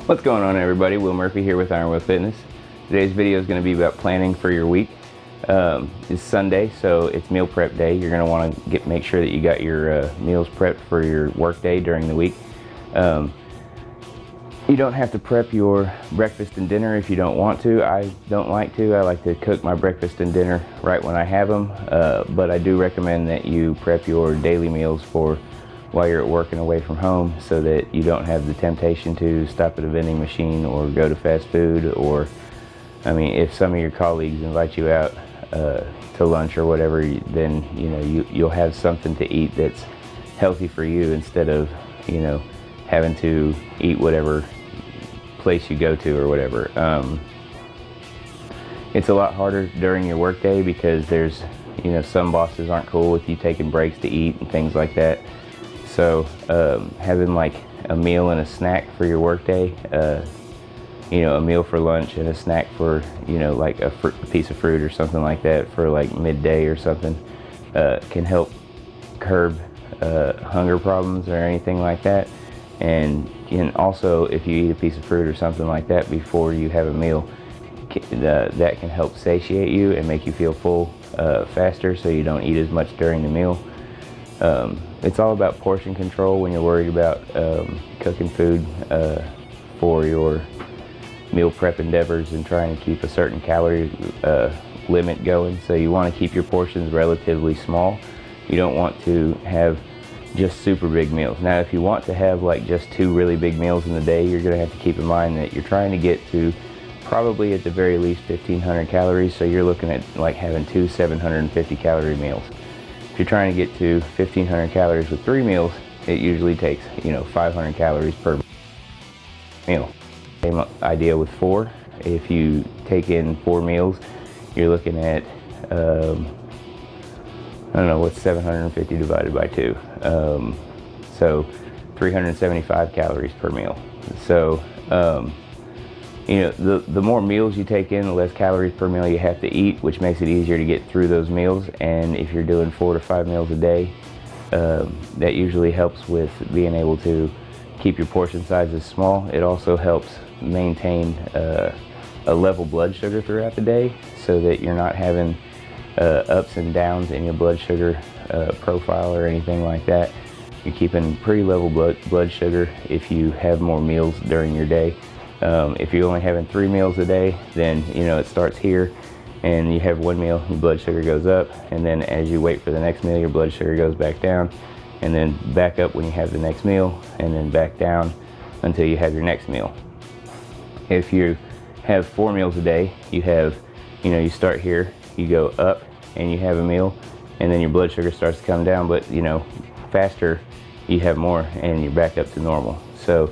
What's going on, everybody? Will Murphy here with Iron Will Fitness. Today's video is going to be about planning for your week. It's Sunday, so it's meal prep day. You're going to want to make sure that you got your meals prepped for your work day during the week. You don't have to prep your breakfast and dinner if you don't want to. I don't like to. I like to cook my breakfast and dinner right when I have them, but I do recommend that you prep your daily meals for while you're at work and away from home, so that you don't have the temptation to stop at a vending machine or go to fast food. Or, I mean, if some of your colleagues invite you out to lunch or whatever, then you'll have something to eat that's healthy for you, instead of having to eat whatever place you go to or whatever. It's a lot harder during your work day because there's some bosses aren't cool with you taking breaks to eat and things like that. So having like a meal and a snack for your workday, a meal for lunch and a snack for like a piece of fruit or something like that for like midday or something, can help curb hunger problems or anything like that. And also, if you eat a piece of fruit or something like that before you have a meal, that can help satiate you and make you feel full faster, so you don't eat as much during the meal. It's all about portion control when you're worried about cooking food for your meal prep endeavors and trying to keep a certain calorie limit going. So you want to keep your portions relatively small. You don't want to have just super big meals. Now, if you want to have like just 2 really big meals in the day, you're going to have to keep in mind that you're trying to get to probably at the very least 1,500 calories. So you're looking at like having 2 750 calorie meals. If you're trying to get to 1,500 calories with 3 meals, it usually takes 500 calories per meal. Same idea with 4. If you take in 4 meals, you're looking at I don't know, what's 750 divided by 2? So 375 calories per meal. So the more meals you take in, the less calories per meal you have to eat, which makes it easier to get through those meals. And if you're doing 4 to 5 meals a day, that usually helps with being able to keep your portion sizes small. It also helps maintain a level blood sugar throughout the day, so that you're not having ups and downs in your blood sugar profile or anything like that. You're keeping pretty level blood sugar if you have more meals during your day. If you're only having 3 meals a day, then it starts here, and you have 1 meal, your blood sugar goes up, and then as you wait for the next meal, your blood sugar goes back down, and then back up when you have the next meal, and then back down until you have your next meal. If you have 4 meals a day, you have, you start here, you go up, and you have a meal, and then your blood sugar starts to come down, but faster, you have more, and you're back up to normal. So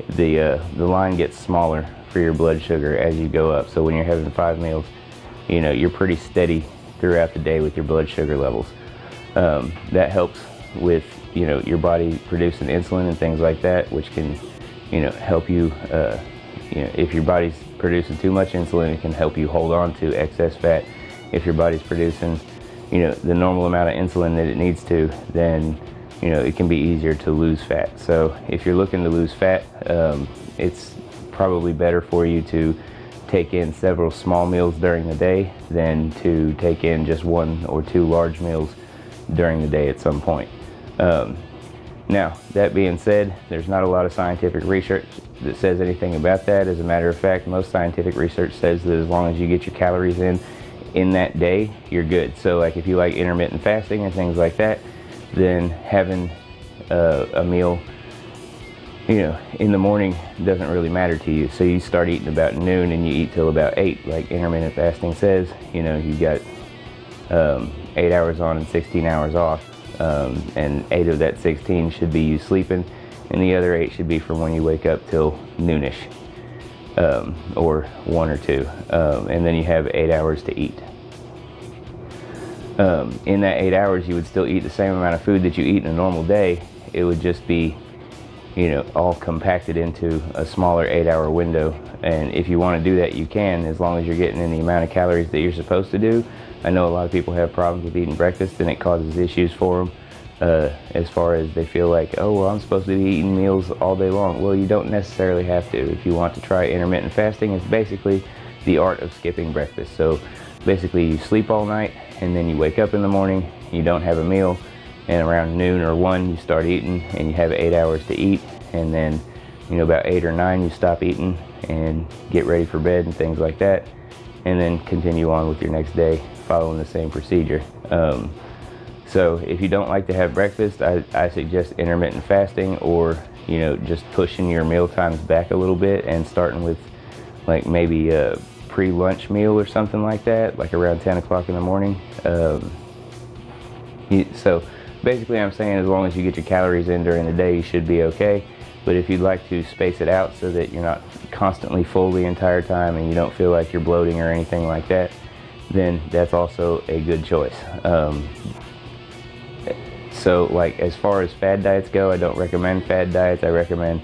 the line gets smaller for your blood sugar as you go up. So when you're having 5 meals, you're pretty steady throughout the day with your blood sugar levels. That helps with your body producing insulin and things like that, which can help you. If your body's producing too much insulin, it can help you hold on to excess fat. If your body's producing the normal amount of insulin that it needs to, then it can be easier to lose fat. So if you're looking to lose fat, it's probably better for you to take in several small meals during the day than to take in just 1 or 2 large meals during the day at some point. Now, that being said, there's not a lot of scientific research that says anything about that. As a matter of fact, most scientific research says that as long as you get your calories in that day, you're good. So like if you like intermittent fasting and things like that, then having a meal in the morning doesn't really matter to you. So you start eating about noon and you eat till about 8, like intermittent fasting says. You got 8 hours on and 16 hours off, and 8 of that 16 should be you sleeping, and the other 8 should be from when you wake up till noonish, or 1 or 2, and then you have 8 hours to eat. In that 8 hours, you would still eat the same amount of food that you eat in a normal day. It would just be all compacted into a smaller 8-hour window. And if you want to do that, you can, as long as you're getting in the amount of calories that you're supposed to do. I know a lot of people have problems with eating breakfast, and it causes issues for them. as far as they feel like, oh, well, I'm supposed to be eating meals all day long. Well, you don't necessarily have to. If you want to try intermittent fasting, it's basically the art of skipping breakfast. So basically you sleep all night and then you wake up in the morning, you don't have a meal, and around noon or 1 you start eating, and you have 8 hours to eat, and then about 8 or 9 you stop eating and get ready for bed and things like that, and then continue on with your next day following the same procedure. So if you don't like to have breakfast, I suggest intermittent fasting, or just pushing your meal times back a little bit and starting with like maybe a pre-lunch meal or something like that, like around 10 o'clock in the morning. So basically I'm saying as long as you get your calories in during the day, you should be okay. But if you'd like to space it out so that you're not constantly full the entire time and you don't feel like you're bloating or anything like that, then that's also a good choice. So like as far as fad diets go, I don't recommend fad diets. I recommend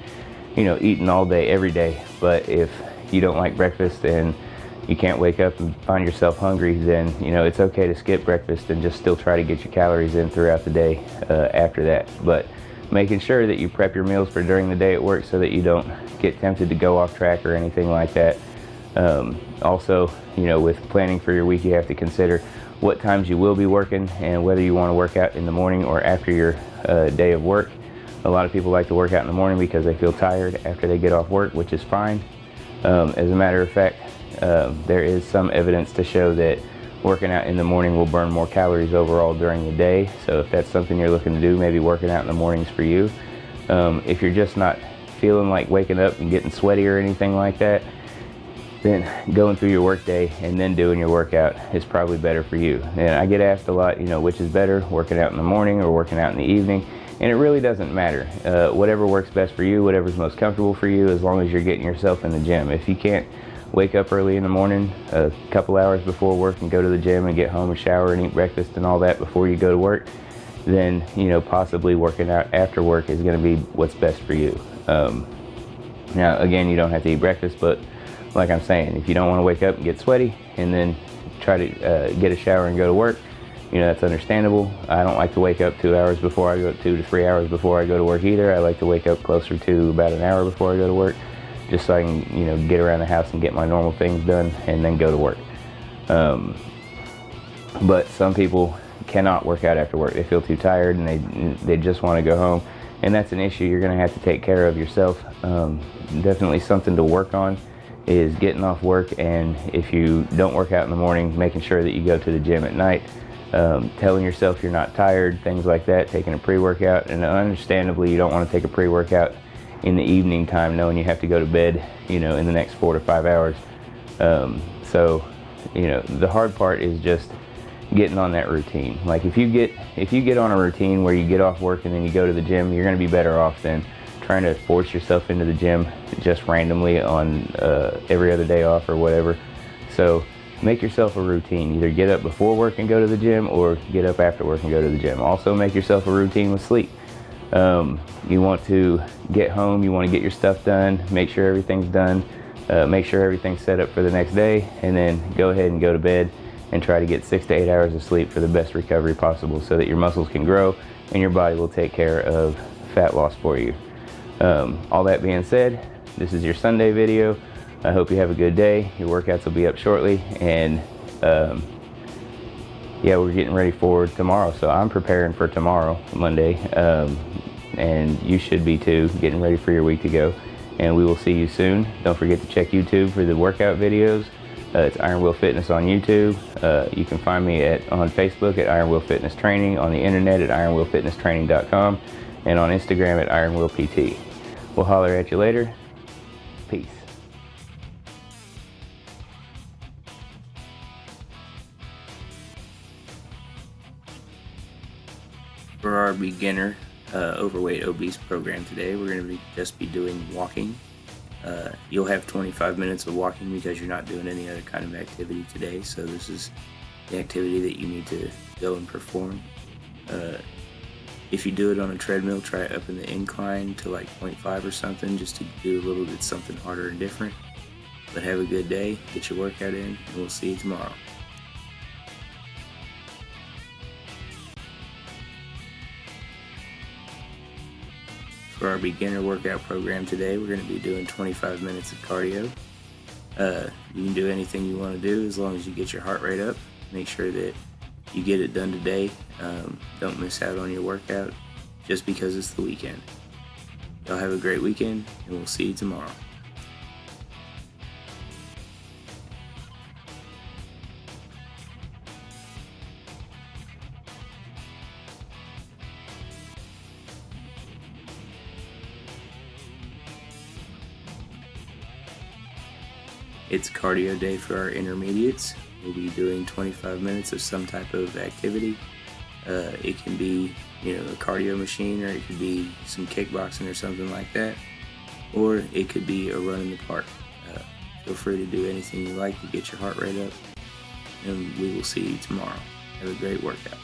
eating all day every day. But if you don't like breakfast and you can't wake up and find yourself hungry, then it's okay to skip breakfast and just still try to get your calories in throughout the day after that. But making sure that you prep your meals for during the day at work so that you don't get tempted to go off track or anything like that. Also, with planning for your week, you have to consider what times you will be working and whether you want to work out in the morning or after your day of work. A lot of people like to work out in the morning because they feel tired after they get off work, which is fine. As a matter of fact, there is some evidence to show that working out in the morning will burn more calories overall during the day. So if that's something you're looking to do, maybe working out in the morning's for you. If you're just not feeling like waking up and getting sweaty or anything like that, then going through your work day and then doing your workout is probably better for you. And I get asked a lot, which is better, working out in the morning or working out in the evening? And it really doesn't matter. Whatever works best for you, whatever's most comfortable for you, as long as you're getting yourself in the gym. If you can't wake up early in the morning, a couple hours before work, and go to the gym and get home and shower and eat breakfast and all that before you go to work, then possibly working out after work is going to be what's best for you. Now again, you don't have to eat breakfast, but like I'm saying, if you don't want to wake up and get sweaty and then try to get a shower and go to work, that's understandable. I don't like to wake up 2 hours before I go, 2 to 3 hours before I go to work either. I like to wake up closer to about an hour before I go to work, just so I can get around the house and get my normal things done and then go to work. But some people cannot work out after work. They feel too tired and they just want to go home, and that's an issue you're going to have to take care of yourself. Definitely something to work on is getting off work, and if you don't work out in the morning, making sure that you go to the gym at night. Telling yourself you're not tired, things like that, taking a pre-workout. And understandably, you don't want to take a pre-workout in the evening time knowing you have to go to bed in the next 4 to 5 hours. So the hard part is just getting on that routine. Like if you get on a routine where you get off work and then you go to the gym, you're going to be better off than trying to force yourself into the gym just randomly on every other day off or whatever. So make yourself a routine. Either get up before work and go to the gym, or get up after work and go to the gym. Also make yourself a routine with sleep. You want to get home, you want to get your stuff done, make sure everything's done, make sure everything's set up for the next day, and then go ahead and go to bed and try to get 6 to 8 hours of sleep for the best recovery possible so that your muscles can grow and your body will take care of fat loss for you. All that being said, this is your Sunday video. I hope you have a good day. Your workouts will be up shortly, and yeah, we're getting ready for tomorrow. So I'm preparing for tomorrow, Monday, and you should be too, getting ready for your week to go. And we will see you soon. Don't forget to check YouTube for the workout videos. It's Iron Will Fitness on YouTube. You can find me on Facebook at Iron Will Fitness Training, on the internet at ironwillfitnesstraining.com, and on Instagram at ironwillpt. We'll holler at you later. Peace. For our beginner overweight obese program today, we're going to just be doing walking. You'll have 25 minutes of walking because you're not doing any other kind of activity today, so this is the activity that you need to go and perform. If you do it on a treadmill, try it up in the incline to like 0.5 or something, just to do a little bit something harder and different. But have a good day, get your workout in, and we'll see you tomorrow. For our beginner workout program today, we're going to be doing 25 minutes of cardio. You can do anything you want to do as long as you get your heart rate up. Make sure that you get it done today. Don't miss out on your workout just because it's the weekend. Y'all have a great weekend, and we'll see you tomorrow. It's cardio day for our intermediates. We'll be doing 25 minutes of some type of activity. It can be, a cardio machine, or it could be some kickboxing or something like that, or it could be a run in the park. Feel free to do anything you like to get your heart rate up, and we will see you tomorrow. Have a great workout.